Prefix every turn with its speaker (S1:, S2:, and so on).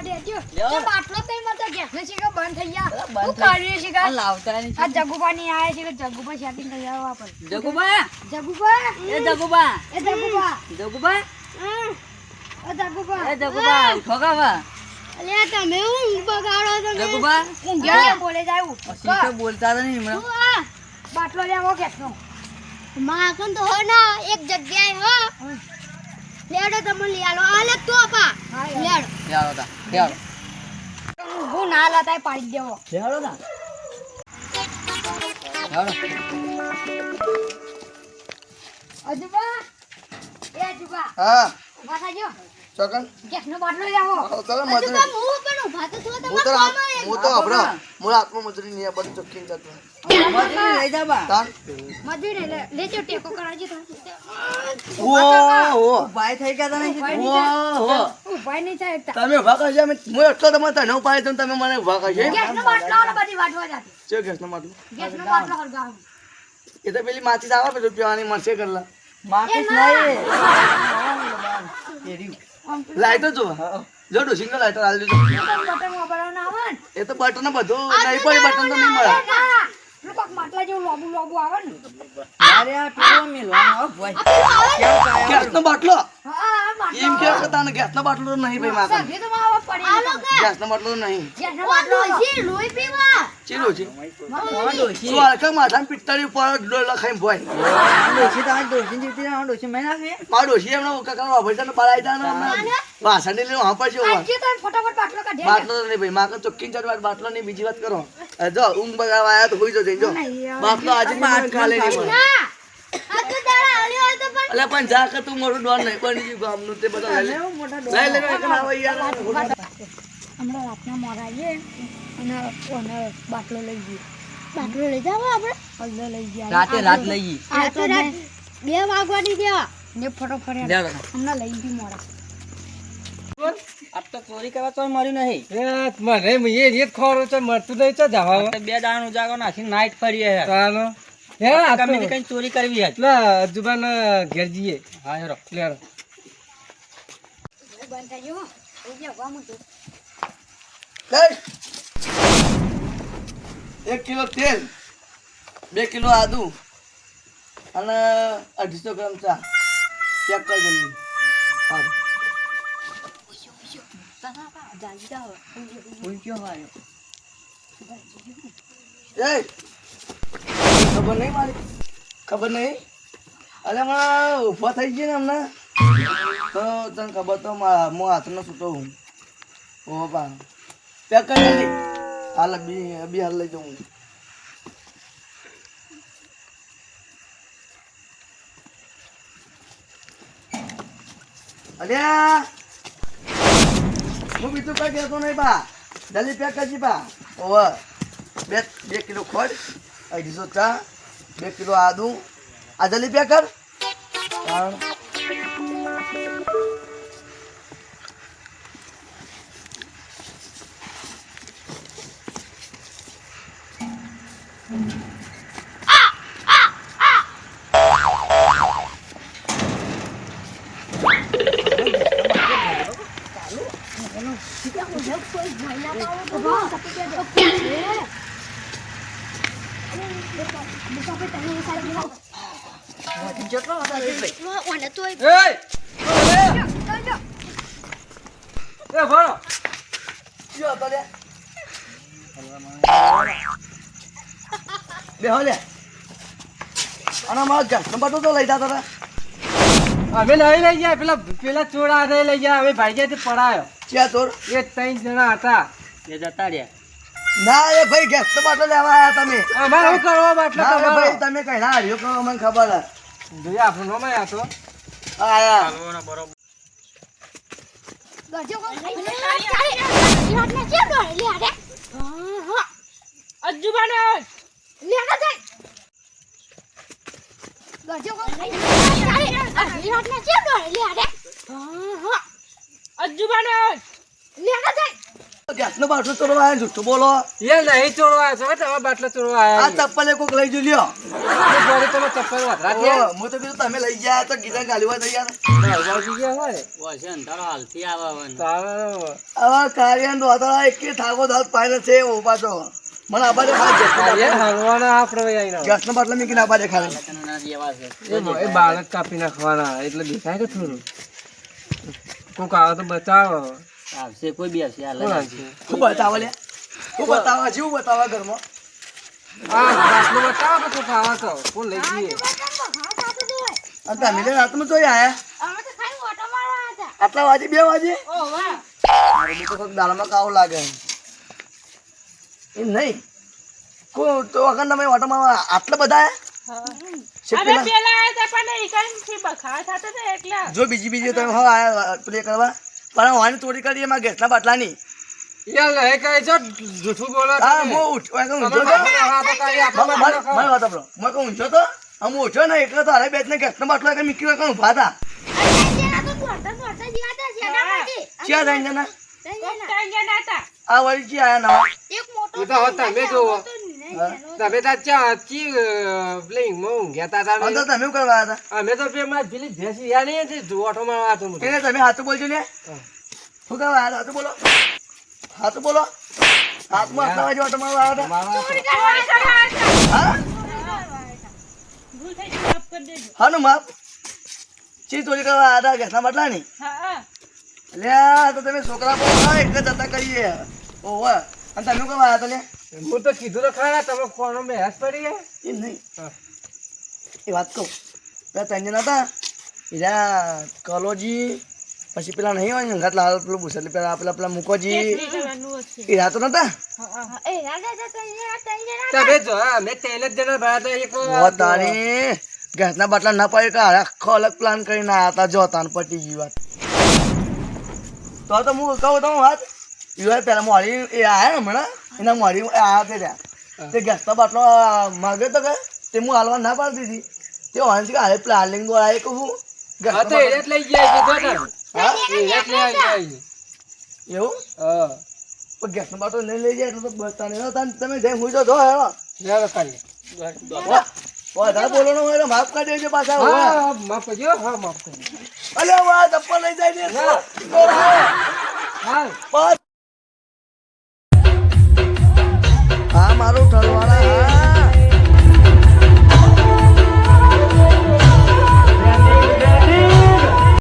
S1: બાટલો તો એમાં તો ગેસ ને શીખા બંધ થઈ ગયા હું કરીએ શીખા
S2: લાવતા
S1: આ જગુબા ની આયા છે કે જગુબા સેટિંગ કરી આવો આપણે
S2: જગુબા
S1: જગુબા
S2: એ જગુબા
S1: એ જગુબા
S2: જગુબા
S1: એ જગુબા
S2: એ જગુબા ઉઠો કાવા
S1: અલે તમે ઊંઘ બગાડો તમે
S2: જગુબા
S1: ઊંઘ્યા બોલે જાય
S2: સીધે બોલતા નહીં હમણાં
S1: બાટલો લેવો ગેસનો
S3: માકન તો હો ના એક જગ્યાએ હો લેડો તમે લઈ આલો આલે તો આપા લેડ
S2: યારો તા યારો
S1: હું ના લાતાય પાડી દેવો
S2: યારો તા યારો
S1: અજુબા એ અજુબા
S4: હા
S1: ઉભા થાજો
S4: ચોકન
S1: ગેસનો બાટલો લેવો
S4: ચલો
S3: તો
S4: મજૂરી
S3: હું પણ ઊભા તો છો
S4: હું
S3: તમે
S4: તો
S3: કોમ આવે
S4: હું તો હબરા મોરા હાથમાં મજૂરી નહીં બધું ચોખ્ખી જતો
S2: મજૂરી લઈ જા બા
S4: તાન
S1: મજૂરી લેજો ટેકો કરાવજો
S4: ઓ
S2: ભાઈ થઈ ગયા તને
S4: ઓ
S1: ઉભા નહીં થાય એકતા
S4: તમે ઉભા કરજો અમે હું એટલો તમારે તને ઉપાય તો તમે મને ઉભા કરજો
S1: ગેસનો બાટલો અને બધી વાટવા જાતી
S4: છે ગેસનો માટલું
S1: ગેસનો બાટલો હરગાવ
S4: એ તો પેલી માચી આવે પેલું પીવાની મળશે કરલા
S2: માર્કેટ નહીં
S4: લાઈટો જો જો ડોસિંગનો લાઈટર આલી દીધો
S1: બટન વાપરવાનો આવે ને
S4: એ તો બટન બધું નહીં પડે બટન તો નહીં મળે
S1: ના લોકો માટલા જેવું લોબુ લોબુ આવે ને
S2: અરે આ પેલો મેલવાનો હો ભાઈ
S4: ગેસનો બાટલો
S1: હા માટલો
S4: એમ કે તાને ગેસનો બાટલો તો નહીં ભાઈ માકા
S1: સગી તો માવા પડી
S4: ગેસનો બાટલો તો નહીં
S1: ગેસનો
S3: ઓ
S1: બાટલો
S3: ડોશી લોહી પીવા
S4: ચીલો છે
S2: ડોશી
S4: શું આખા માથામાં પિત્તળી ઉપર ડોલા ખાઈને ભોય
S2: ડોશી તાર ડોશી જીવતી ના ડોશી મેં નાખે
S4: મારો ડોશી એમનો કાકા વાભરતા ને પડાઈ દાનો વાસણ ને લેવા પર છે
S1: આજે તો ફટાફટ બાટલો કાઢે
S4: બાટલો તો નહીં ભાઈ માકા ચોખ્ખી ચાર વાત બાટલો નહીં બીજી વાત કરો જો ઊંઘ બગાડવા આયા તો હોઈ જજો જો બાટલો આજે બાટલો ખાલે નહીં મળે
S3: ના આ તો દાડા આલ્યો હોય તો પણ
S4: અલ્યા પણ જા કે તું મોટું ડોન નહીં બની ગયું ગામનું તે બધા લઈ લે લઈ લે એક ના હોય યાર
S1: હમણાં રાતના મોડા આવીએ અને બાટલો લઈ ગયો
S3: બાટલો લઈ જાવ આપણે
S1: હળદર લઈ ગયા
S2: રાતે રાત લઈ ગઈ
S3: આ તો રાત 2 વાગવાની દેવા
S1: ને ફટોફટ
S2: જા
S1: હમણાં લઈ ગઈ મોડા
S2: આપ તો ચોરી કરવા તો માર્યું નહીં
S5: મને એ રીત ખોરો તો મળતું નહીં તો જવા
S2: આ તો બે દાણ ઉજાગો નાખી નાઈટ ફરીએ યાર
S5: ચાલો હે
S2: ગમે તે કઈ ચોરી કરવી આજ
S5: એટલે જુબાન ઘેર જઈએ
S2: હા હેરો
S5: લેડો
S1: બંધ થઈ ગયો થઈ ગયો ગામ તો
S4: લઈ 1 કિલો તેલ 2 કિલો આદુ અને 250 ગ્રામ ચા ચેક કરી જલ્દી હા
S2: ભૂલ ક્યો માર્યો
S4: એ ખબર નહીં મારી ખબર નહીં અરે હમણાં ઊભા થઈ ગયા ને હમણાં તો તને ખબર તો હું હાથનો છૂટો હું ઓ બા પેક કરી જલ્દી હાલ બી હાલ લઈ જાઉં અલ્યા હું બીજું કઈ કહેતો નહીં બા જલ્દી પેક કરજી બા ઓવર 2 કિલો ખોડ 250 ચા 2 કિલો આદુ આ જલ્દી પેક કર
S2: જેટલો હતા
S3: ઓને તો
S5: એ ભરો
S4: જો તો લે બેહો લે અને મારા ગેસ નંબર તો લઈ જતા હતા
S5: અમે નહીં લઈ ગયા પેલા ચોરા નહીં લઈ ગયા અમે ભાગ્યાથી પડાયો
S4: ચિયા તોર
S5: એ 3 જણા હતા
S2: એ જતા રહ્યા
S4: ના એ ભાઈ ગેસ તો બાટલો લેવા આયા તમે
S5: અમારે શું કરવા બાટલો
S4: ના એ
S5: તમારો
S4: ભાઈ તમે કઈ ના હાર્યો કરો મને ખબર હે
S5: જોઈએ આપણો નોમાં આ તો
S4: આયા
S1: ગજો કોણ
S3: ચાલે રાતના કેમ ડોળે લે અરે હા
S1: અજુબાને લેના જાય ગજો કોણ
S3: ચાલે રાતના કેમ ડોળે લે અરે હા
S1: અજુબાને લેના જાય
S4: ગેસનો બાટલો ચોરવા આવ્યા જુઠ્ઠું બોલો
S5: યાર નહીં ચોરવા આવ્યો છો તમે બાટલા ચોરવા
S4: આ
S5: આવ્યા
S4: ચપ્પલ કોક લઈ જો લ્યો
S5: બોલે તમે ચપ્પલ વધરા
S4: ઓહો, હું તો કીધું તમે લઈ ગયા તો ગીતા ગાલીવા થઈ યાર
S5: બાજુ ગયા હોય
S2: ઓછે અંધારો હાલથી આવવાનું
S5: તારે
S4: આવા કાર્યન દોતા એકે થાકો દાત પાઈને છે ઓ પાછો મને આબાદે ખાલી
S5: હરવાના આપણે આવીને
S4: ગેસનો બાટલો મૂકીને આબાદે ખાલી
S2: ના જેવા છે
S5: એ બાળક કાપી નાખવાના એટલે દેખાય કે થોડું કોક આવે તો બચાવો
S2: આવશે કોઈ બી આવશે હાલ
S5: કોણ
S2: જ
S5: આવશે?
S4: શું બતાવો લે શું બતાવો જેવું બતાવો ઘરમાં
S5: આ બાટલો બતાવો તો ખાવા તો કોણ લઈ જઈએ
S4: અને તમે લે રાતમાં જોઈ આયા
S3: અમે તો ખાલી ઓટો મારવા હતા
S4: આટલા વાગે 2 વાગે
S3: ઓ વાહ
S4: મારે બી તો કોક દાળમાં કાવો લાગે એમ નહીં કો તો વખત તમે ઓટોમાં આટલા બધા જો બીજી તમે હા આયા પ્લે કરવા પણ વાણી ચોરી કરી એમાં ગેસના બાટલાની
S5: યાર લઈ કહે છો જૂઠું બોલો
S4: હા
S5: તમે.
S4: હું ઊંચો તો
S5: તમે વાત કરી આપણે
S4: મારી વાત સાંભળો. મેં કહું ઊંચો તો આમ ઊંચો ને એટલે તો હારે બેસને ગેસનો બાટલો કે મીકી કણ ઉભા હતા ક્યાં થઈ જણા આ વળી કી આયા ના
S5: એ તો હવે તમે જુઓ. તમે તો ચા ચી પ્લેઇંગ માં ઊંઘ્યા તા તારે.
S4: અંદર તમે શું કરવા આવ્યા
S5: અમે તો બે માં પેલી ભેંસી યા નહીં હતી જોઠો માં વાતો
S4: હતા એને તમે હાથું બોલજો ને શું કરવા આવ્યા હાથું બોલો હાથું બોલો હાથમાં આટલા વાગે ઓટોમાં આવ્યા હતા હા હાનું માપ ચી ચોરી કરવા આવ્યા હતા ગેસના બાટલાની અલ્યા તો તમે છોકરા બોલો એટલે જતા કરીએ ઓવે અને તમે કરવા આવ્યા હતા લે
S5: હું તો કીધું તો ખરા તમે કોનો ભેંસ પડી ગયા
S4: એમ નહીં એ વાત કહું પેલા ત્રણ જણા હતા પેલા કલોજી પછી પેલા નહીં હોય ને ઘાટ લાલ પેલું ભૂસેલી પેલા મુકોજી એ રાતો નતા
S5: તમે જો મેં તેલ જ જણા ભર્યા હતા એક
S4: ઓ તારી ગેસના બાટલા ના પડે કે આખો અલગ પ્લાન કરીને આવ્યા હતા જો તાન પટી ગઈ વાત તો હું કહું તો વાત એ પેલા મારી એ આયા હમણાં એના મારી આયા તે રહ્યા તે ગેસનો બાટલો માગે તો કે તે હું હાલવા ના પાડતી હતી તે વાંચી કે હાલે પ્લાનિંગ વાળા કહું
S5: હા તો એ જ લઈ ગયા છે જો
S4: હા
S5: એ જ લઈ ગયા
S4: એવું
S5: હા
S4: પણ ગેસનો બાટલો નહીં લઈ જાય એટલે તો બસતા નહીં તમે જઈ હું જો હેલો
S5: ચાલો કાલે
S4: વધારે બોલવાનો હોય તો માફ કરી દેજો પાછા
S5: હા માફ કરજો હા માફ કરજો
S4: અલે વાહ ચપ્પલ લઈ જાય ને
S5: હા
S4: હા મારું ઠલવાળા